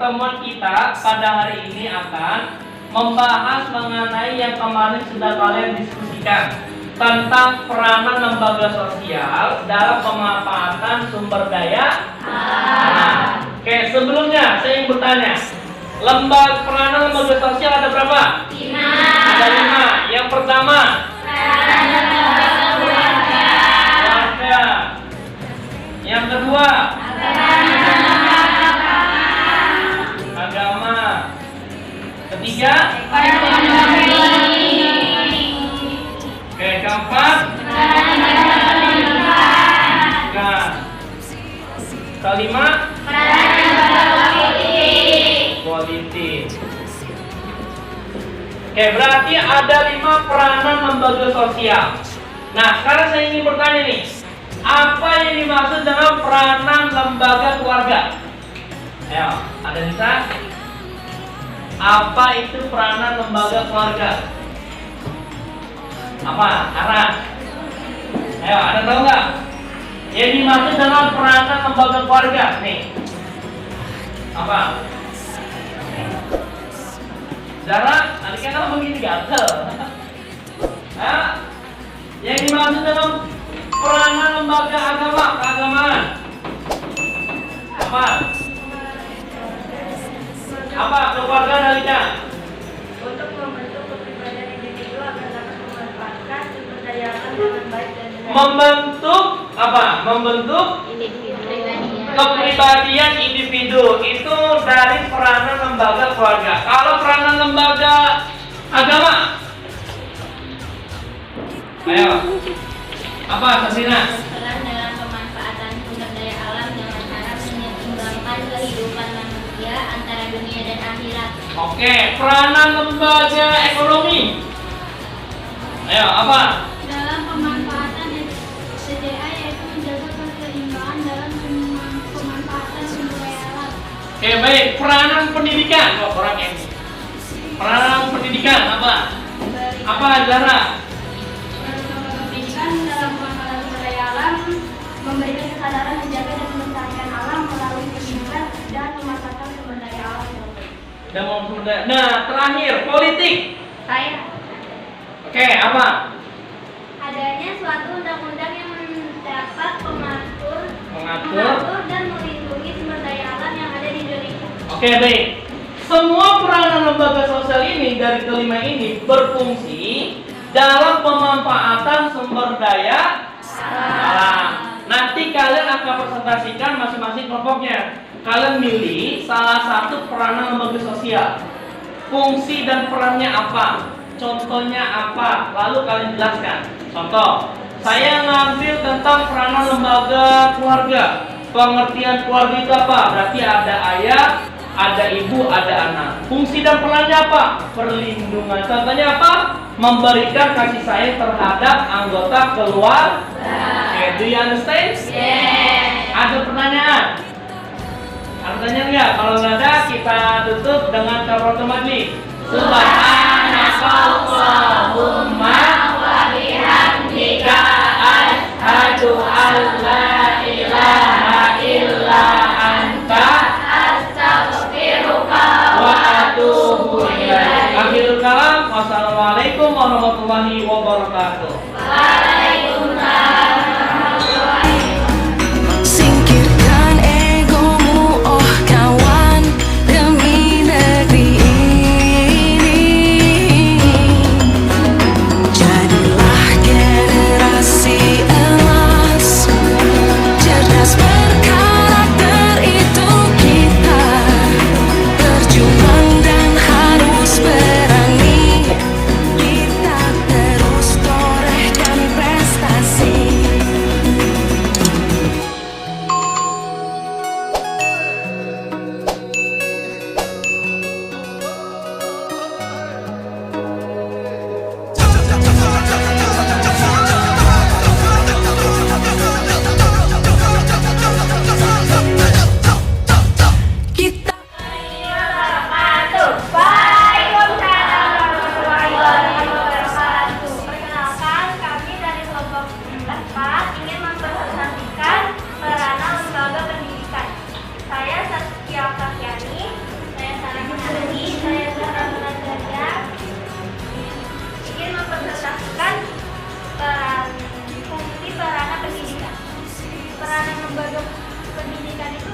pertemuan kita pada hari ini akan membahas mengenai yang kemarin sudah kalian diskusikan tentang peranan lembaga sosial dalam pemanfaatan sumber daya alam. Oke, sebelumnya saya ingin bertanya, peranan lembaga sosial ada berapa? 5. Ada 5. Yang pertama, keluarga. Yang kedua, agama. Ketiga, oke, keempat, kelima, politik. Oke, berarti ada 5 peranan lembaga sosial. Nah, sekarang saya ingin bertanya nih, apa yang dimaksud dengan peranan lembaga keluarga? Ayo, ada bisa? Apa itu peranan lembaga keluarga? Apa? Arah? Ayo, ada tahu nggak? Yang dimaksud dengan peranan lembaga keluarga nih, apa? Zara, tadi kan kamu begini gatel. Yang dimaksud dengan peranan lembaga keagamaan apa? Apa keluarga Dalika? Untuk membentuk kepribadian individu agar dapat memanfaatkan sumber daya alam dengan baik dan benar. Membentuk apa? Membentuk kepribadian individu itu dari peranan lembaga keluarga. Kalau peranan lembaga agama, ayo, apa Sasina? Peran dalam pemanfaatan sumber daya alam dengan cara menyeimbangkan kehidupan manusia antara dunia dan akhirat. Oke, peranan lembaga ekonomi. Ayo, apa? Dalam pemanfaatan SDA yaitu menjaga keseimbangan dalam pemanfaatan sumber daya alam. Oke, baik. Peranan pendidikan. Oh, orang ini. Peranan pendidikan apa? Apa, Zara? Pendidikan dalam pemanfaatan sumber daya alam memberikan kesadaran menjaga dan melestarikan alam melalui pendidikan dan pemanfaatan sumber daya alam. Nah, terakhir politik. Saya Oke, apa? adanya suatu undang-undang yang dapat mengatur dan melindungi sumber daya alam yang ada di Indonesia. Oke, baik. Semua peranan lembaga sosial ini dari kelima ini berfungsi dalam pemanfaatan sumber daya alam. Nanti kalian akan presentasikan masing-masing kelompoknya. Kalian milih salah satu peranan lembaga sosial. Fungsi dan perannya apa? Contohnya apa? Lalu kalian jelaskan. Contoh, saya ngambil tentang peranan lembaga keluarga. Pengertian keluarga itu apa? Berarti ada ayah, ada ibu, ada anak. Fungsi dan perannya apa? Perlindungan. Contohnya apa? Memberikan kasih sayang terhadap anggota keluarga. Okay, do you understand? Yes. Ada pertanyaan? Ada pertanyaan nggak? Kalau nggak ada, kita tutup dengan kafaratul majlis. Subhanakallahumma wa bihamdika asyhadu an la ilaha illa anta Astaghfirullah wa atubu ilaik. Akhirul kalam. Wassalamualaikum warahmatullahi wabarakatuh. Waalaikumsalam. Singkirkan egomu, oh kawan, demi negeri ini. Jadilah generasi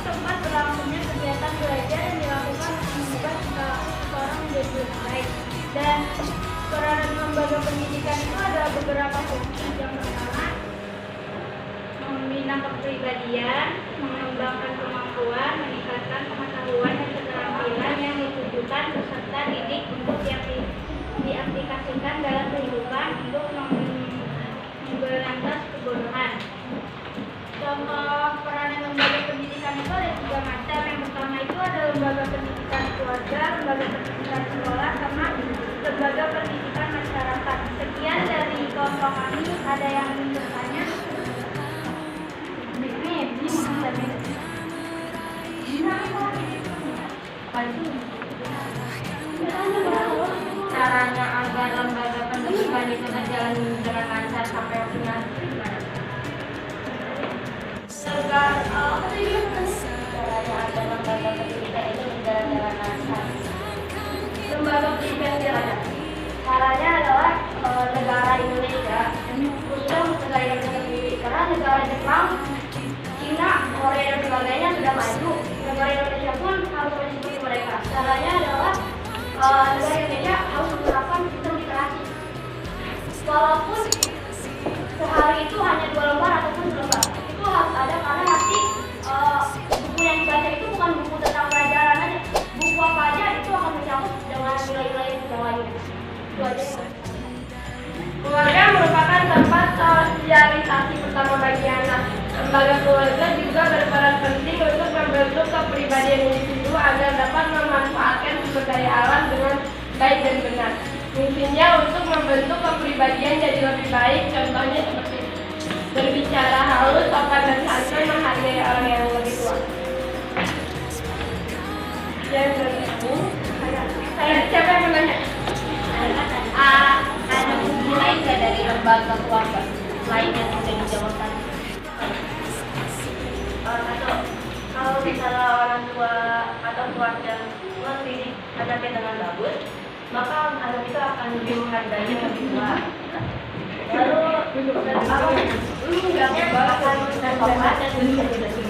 tempat berlangsungnya kegiatan belajar yang dilakukan untuk mengubah tingkah laku seseorang menjadi lebih baik. Dan peranan lembaga pendidikan itu ada beberapa fungsi. Yang pertama, membina kepribadian, mengembangkan kemampuan, meningkatkan pengetahuan dan keterampilan yang ditujukan peserta didik untuk diaplikasikan dalam kehidupan untuk memberantas kebodohan. Contoh peranan lembaga pendidikan itu ada 3 macam. Yang pertama itu ada lembaga pendidikan keluarga, lembaga pendidikan sekolah, sama lembaga pendidikan masyarakat. Sekian dari kelompok kami. Ada yang ingin bertanya? Caranya agar lembaga pendidikan itu berjalan dengan lancar sampai optimal gimana? Caranya agar lembaga pendidikan itu berjalan dengan lancar. Lembaga pendidikan gimana? Caranya adalah negara Indonesia khususnya negara Indonesia sendiri, karena negara Jepang, Cina, Korea dan sebagainya sudah maju. Negara Indonesia pun harus mengikuti mereka. Caranya adalah negara Indonesia harus menerapkan sistem literasi. Walaupun sehari itu hanya 2 lembar ataupun 1 lembar, itu harus ada karena nanti buku yang dibaca itu bukan buku tentang pelajaran aja. Buku apa aja itu akan mencakup dengan nilai-nilai yang lain. Itu aja. Keluarga merupakan tempat sosialisasi pertama bagi anak. Lembaga keluarga juga berperan penting untuk membentuk kepribadian individu agar dapat memanfaatkan sumber daya alam dengan baik dan benar. Fungsinya untuk membentuk kepribadian jadi lebih baik, contohnya seperti berbicara halus, sopan dan santun, menghargai orang yang lebih tua. Yang berikut, siapa yang menanya? Ada fungsi lain nggak dari lembaga keluarga lain yang sudah dijawab tadi? Kalau misalnya orang tua atau keluarga mendidik anaknya dengan bagus, maka anak itu akan lebih menghargai yang lebih tua. Lalu nggak akan sopan dan bisa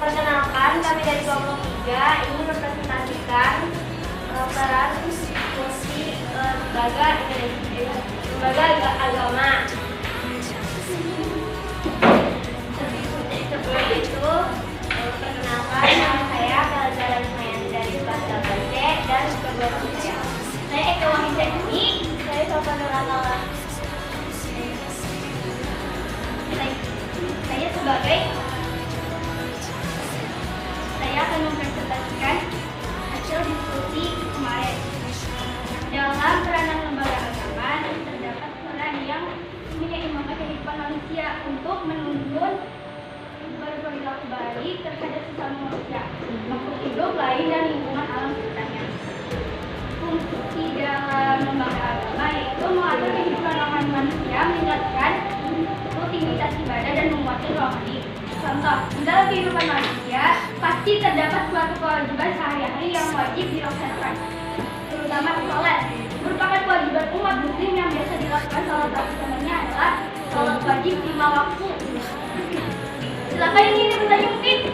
perkenalkan, kami dari kelompok 3 ini mempresentasikan peran fungsi lembaga agama. Sebelum itu, perkenalkan nama saya Kalajara Ismail dari kelas 8C dan kedua teman saya. Saya Eka Wahyudani, saya Sofa Nuratola. Saya akan mempresentasikan hasil diskusi kemarin. Dalam peranan lembaga agama terdapat peran yang menyeimbangkan kehidupan manusia untuk menuntun berperilaku baik terhadap sesama manusia, makhluk hidup lain dan lingkungan alam sekitarnya. Fungsi dalam lembaga agama yaitu mengatur kehidupan rohani manusia, meningkatkan rutinitas ibadah dan menguatkan rohani. Contoh, dalam kehidupan manusia pasti terdapat suatu kewajiban sehari-hari yang wajib dilaksanakan, terutama sholat. Merupakan kewajiban umat muslim yang biasa dilakukan. Salah satu contohnya adalah sholat wajib 5 waktu. Silakan yang ingin bertanya mungkin.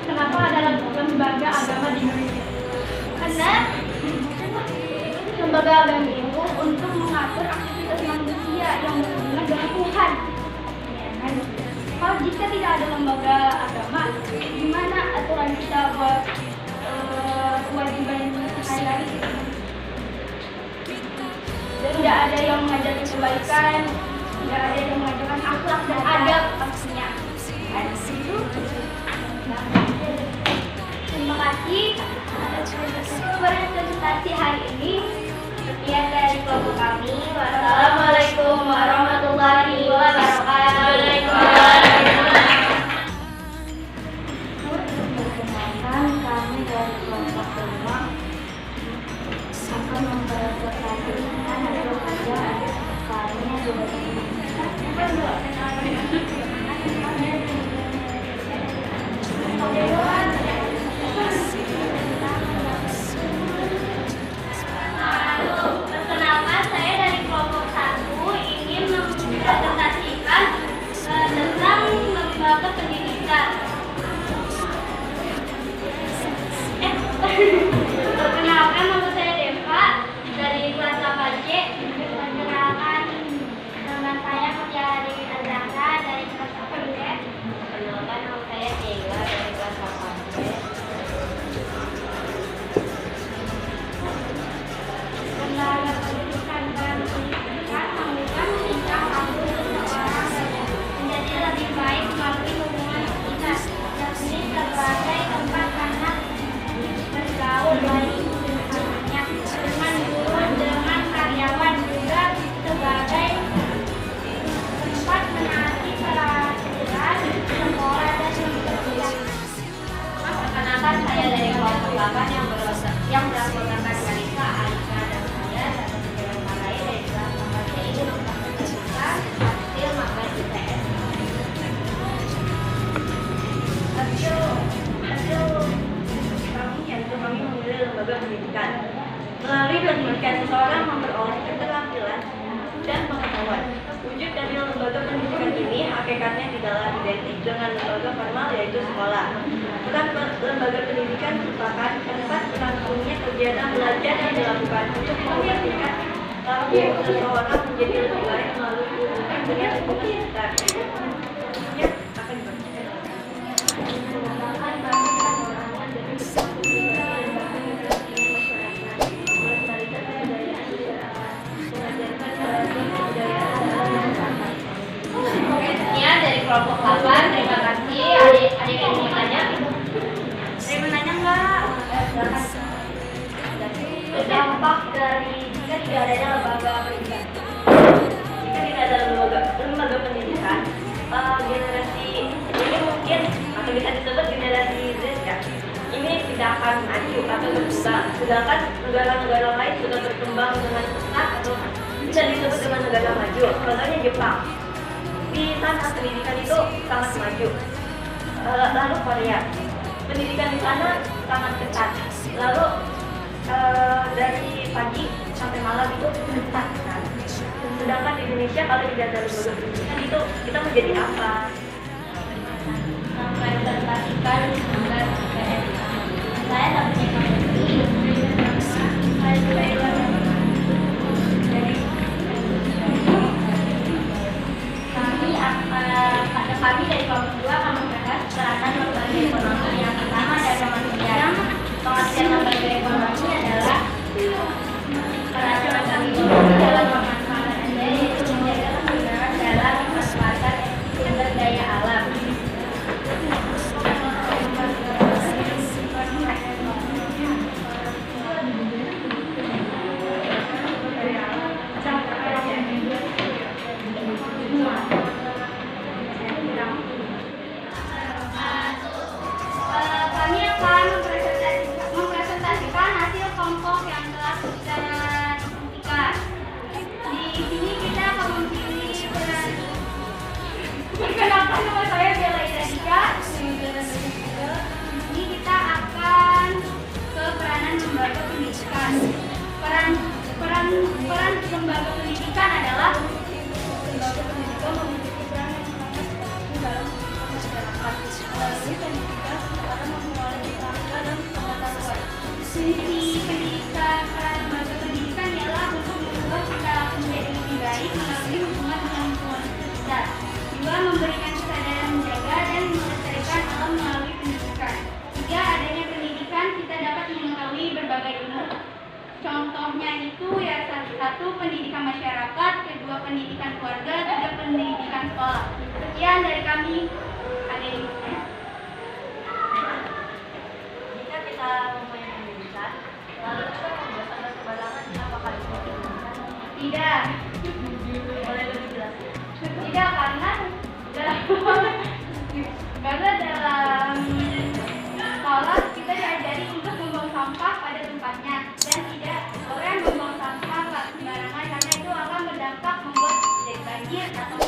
Kenapa ada lembaga agama di Indonesia? Karena lembaga agama itu untuk mengatur aktivitas manusia yang berhubungan dengan Tuhan. Kalau jika tidak ada lembaga agama, gimana aturan kita buat kewajiban sehari-hari? Tidak ada yang mengajarkan kebaikan, tidak ada yang mengajarkan akhlak dan adab pastinya. Terima kasih atas presentasi hari ini. Sekian dari kelompok kami. Wassalamualaikum warahmatullahi wabarakatuh. Kami dari kelompok 5 akan mempresentasikan hasil kerja kami Perkenalkan, saya dari kelompok 1 ini Melalui pendidikan, seseorang memperoleh keterampilan dan pengetahuan. Wujud dari lembaga pendidikan ini hakikatnya tidaklah identik dengan lembaga formal yaitu sekolah. Peran lembaga pendidikan merupakan tempat berlangsungnya kegiatan belajar yang dilakukan untuk memastikan seseorang menjadi lebih baik melalui hubungan dengan lingkungan sekitar. Ya, akan Sekian dari kelompok 8. Terima kasih. Adik-adik yang mau tanya? Saya mau nanya nggak? dampak dari jika tidak adanya lembaga pendidikan. Jika tidak ada lembaga pendidikan, generasi ini mungkin atau bisa disebut generasi Z ya, ini tidak akan maju atau berkembang. Sedangkan negara-negara lain sudah berkembang dengan pesat atau bisa disebut dengan negara maju. Contohnya Jepang. Di sana pendidikan itu sangat maju. Lalu Korea, pendidikan di sana sangat ketat. Lalu dari pagi sampai malam itu ketat kan. Sedangkan di Indonesia kalau tidak ada lembaga pendidikan itu kita menjadi apa? Mempresentasikan semangat PDIP. Saya tak punya kami dari kelompok 2 akan membahas peranan lembaga ekonomi. Yang pertama adalah pengertian. Pengertian lembaga ekonomi adalah peranan lembaga dalam pemanfaatan sdm, yaitu menjaga kebenaran dalam pemanfaatan sumber daya alam. Kami akan mempresentasikan hasil kelompok yang telah kita diskusikan. Di sini kita akan memilih peran. Perkenalkan, nama saya Bella Ida. Di sini kita akan ke peranan lembaga pendidikan. Peran lembaga pendidikan adalah lembaga pendidikan memiliki peran yang sangat penting dalam masyarakat. Melalui pendidikan, seseorang memperoleh keterampilan dan pengetahuan. Fungsi pendidikan peran lembaga pendidikan ialah untuk membuat kita menjadi lebih baik melalui hubungan dengan lingkungan sekitar. Juga memberikan kesadaran menjaga dan melestarikan alam melalui pendidikan. Tiga, adanya pendidikan kita dapat mengetahui berbagai ilmu. Contohnya itu ya satu pendidikan masyarakat, kedua pendidikan keluarga, tiga pendidikan sekolah. Sekian dari kami. Ada yang bertanya? Jika kita mempunyai pendidikan, lalu kita membuat tanda sembarangan, apakah itu pendidikan? Tidak. Boleh lebih jelas? Tidak, karena dalam sekolah kita diajari untuk membuang sampah pada tempatnya dan tidak boleh membuang sampah sembarangan karena itu akan berdampak membuat jadi banjir atau